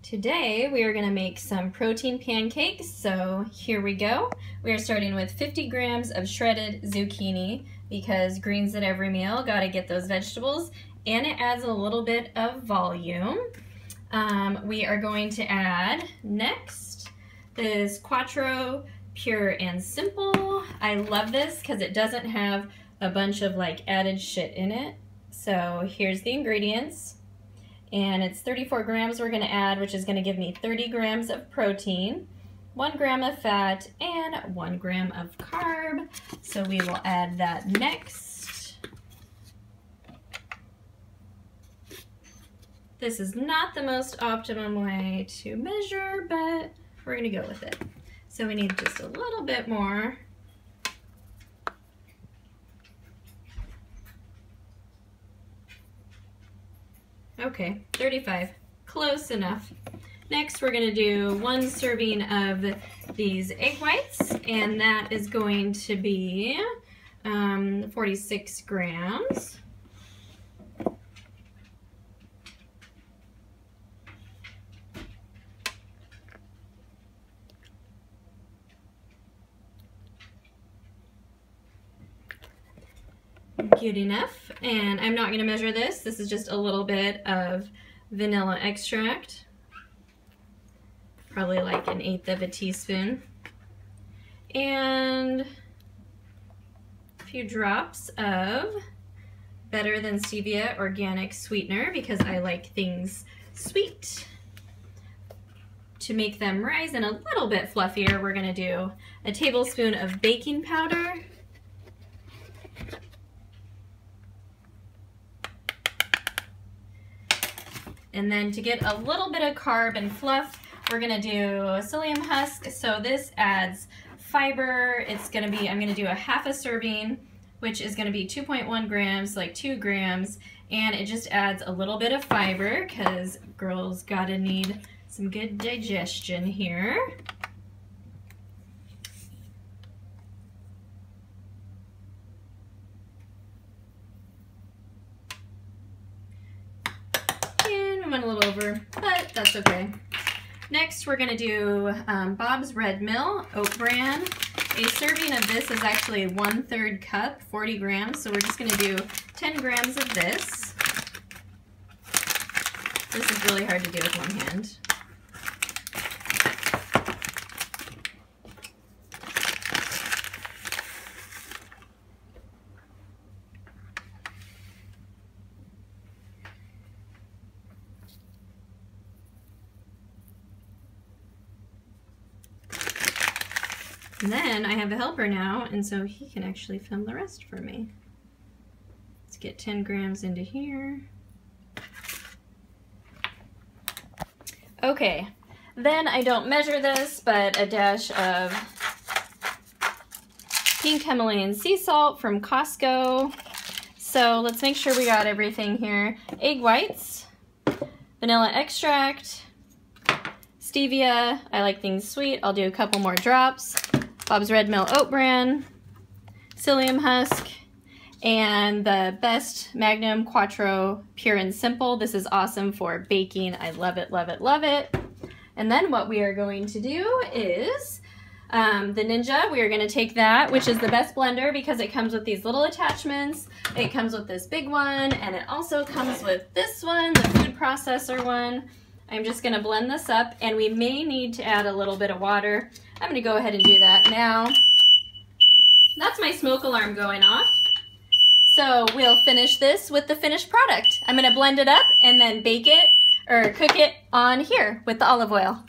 Today we are going to make some protein pancakes, so here we go. We are starting with 50 grams of shredded zucchini because greens at every meal, got to get those vegetables, and it adds a little bit of volume. We are going to add next this Quattro Pure and Simple. I love this because it doesn't have a bunch of like added shit in it. So here's the ingredients. And it's 34 grams we're going to add, which is going to give me 30 grams of protein, 1 gram of fat, and 1 gram of carb. So we will add that next. This is not the most optimum way to measure, but we're going to go with it. So we need just a little bit more. Okay, 35, close enough. Next, we're gonna do 1 serving of these egg whites, and that is going to be 46 grams. Good enough, and I'm not going to measure this. This is just a little bit of vanilla extract, probably like 1/8 of a teaspoon, and a few drops of Better Than Stevia organic sweetener because I like things sweet. To make them rise and a little bit fluffier, we're going to do a tablespoon of baking powder, and then to get a little bit of carb and fluff, we're gonna do Pysyllium Husk. So this adds fiber. It's gonna be, I'm gonna do a half a serving, which is gonna be 2.1 grams, like 2 grams. And it just adds a little bit of fiber because girls gotta need some good digestion here. Went a little over, but that's okay. Next, we're gonna do Bob's Red Mill Oat Bran. A serving of this is actually 1/3 cup, 40 grams, so we're just gonna do 10 grams of this. This is really hard to do with one hand. And then I have a helper now, and so he can actually film the rest for me. Let's get 10 grams into here. Okay, then I don't measure this, but a dash of Pink Himalayan Sea Salt from Costco. So let's make sure we got everything here. Egg whites, vanilla extract, stevia, I like things sweet, I'll do a couple more drops. Bob's Red Mill Oat Bran, Pysyllium Husk, and the best Magnum Quattro Pure and Simple. This is awesome for baking. I love it, love it, love it. And then what we are going to do is the Ninja. We are going to take that, which is the best blender because it comes with these little attachments. It comes with this big one, and it also comes with this one, the food processor one. I'm just going to blend this up, and we may need to add a little bit of water. I'm going to go ahead and do that now. That's my smoke alarm going off. So we'll finish this with the finished product. I'm going to blend it up and then bake it or cook it on here with the olive oil.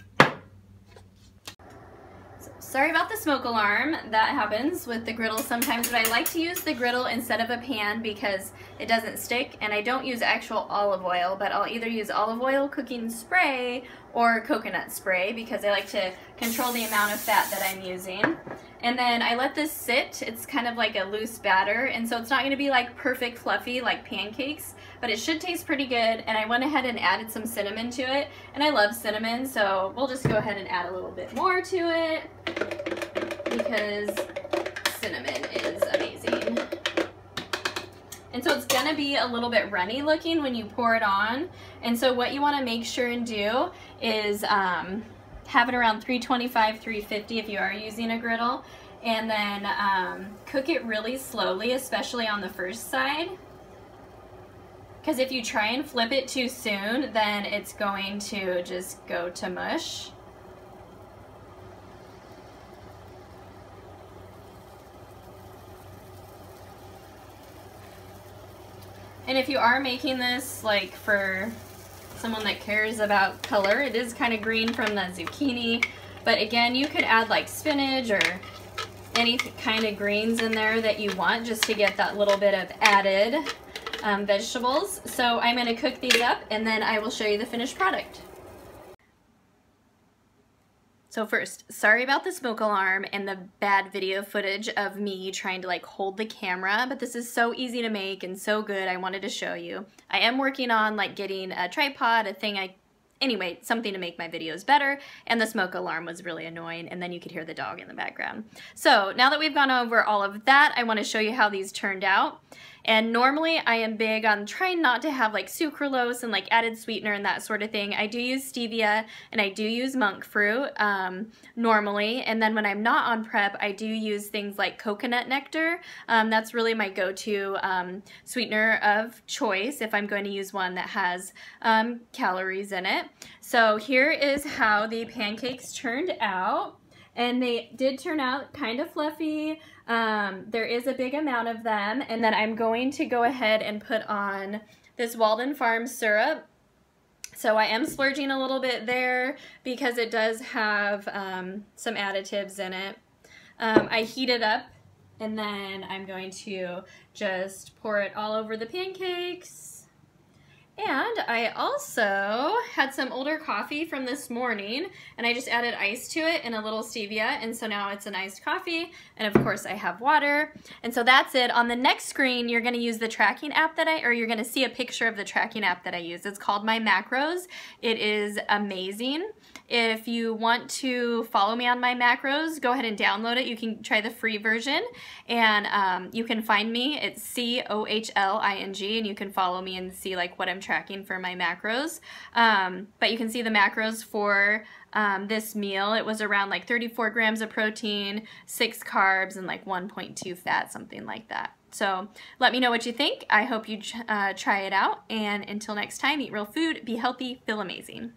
Sorry about the smoke alarm. That happens with the griddle sometimes, but I like to use the griddle instead of a pan because it doesn't stick, and I don't use actual olive oil, but I'll either use olive oil cooking spray or coconut spray because I like to control the amount of fat that I'm using. And then I let this sit. It's kind of like a loose batter, and so it's not going to be like perfect fluffy like pancakes, but it should taste pretty good. And I went ahead and added some cinnamon to it, and I love cinnamon, so we'll just go ahead and add a little bit more to it because cinnamon is amazing. And so it's gonna be a little bit runny looking when you pour it on. And so what you wanna make sure and do is have it around 325, 350 if you are using a griddle. And then cook it really slowly, especially on the first side. Because if you try and flip it too soon, then it's going to just go to mush. And if you are making this like for someone that cares about color, it is kind of green from the zucchini, but again, you could add like spinach or any kind of greens in there that you want just to get that little bit of added vegetables. So I'm going to cook these up and then I will show you the finished product. So first, sorry about the smoke alarm and the bad video footage of me trying to like hold the camera, but this is so easy to make and so good, I wanted to show you. I am working on like getting a tripod, anyway, something to make my videos better, and the smoke alarm was really annoying, and then you could hear the dog in the background. So now that we've gone over all of that, I want to show you how these turned out. And normally I am big on trying not to have like sucralose and like added sweetener and that sort of thing. I do use stevia and I do use monk fruit normally, and then when I'm not on prep I do use things like coconut nectar. That's really my go-to sweetener of choice if I'm going to use one that has calories in it. So here is how the pancakes turned out. And they did turn out kind of fluffy. There is a big amount of them. And then I'm going to go ahead and put on this Walden Farms syrup. So I am splurging a little bit there because it does have some additives in it. I heat it up and then I'm going to just pour it all over the pancakes. And I also had some older coffee from this morning and I just added ice to it and a little stevia, and so now it's an iced coffee, and of course I have water. And so that's it. On the next screen you're going to use the tracking app that you're going to see a picture of the tracking app that I use. It's called My Macros. It is amazing. If you want to follow me on my macros, go ahead and download it. You can try the free version, and you can find me. It's COHLING, and you can follow me and see like what I'm tracking for my macros. But you can see the macros for this meal. It was around like 34 grams of protein, 6 carbs, and like 1.2 fat, something like that. So let me know what you think. I hope you try it out, and until next time, eat real food, be healthy, feel amazing.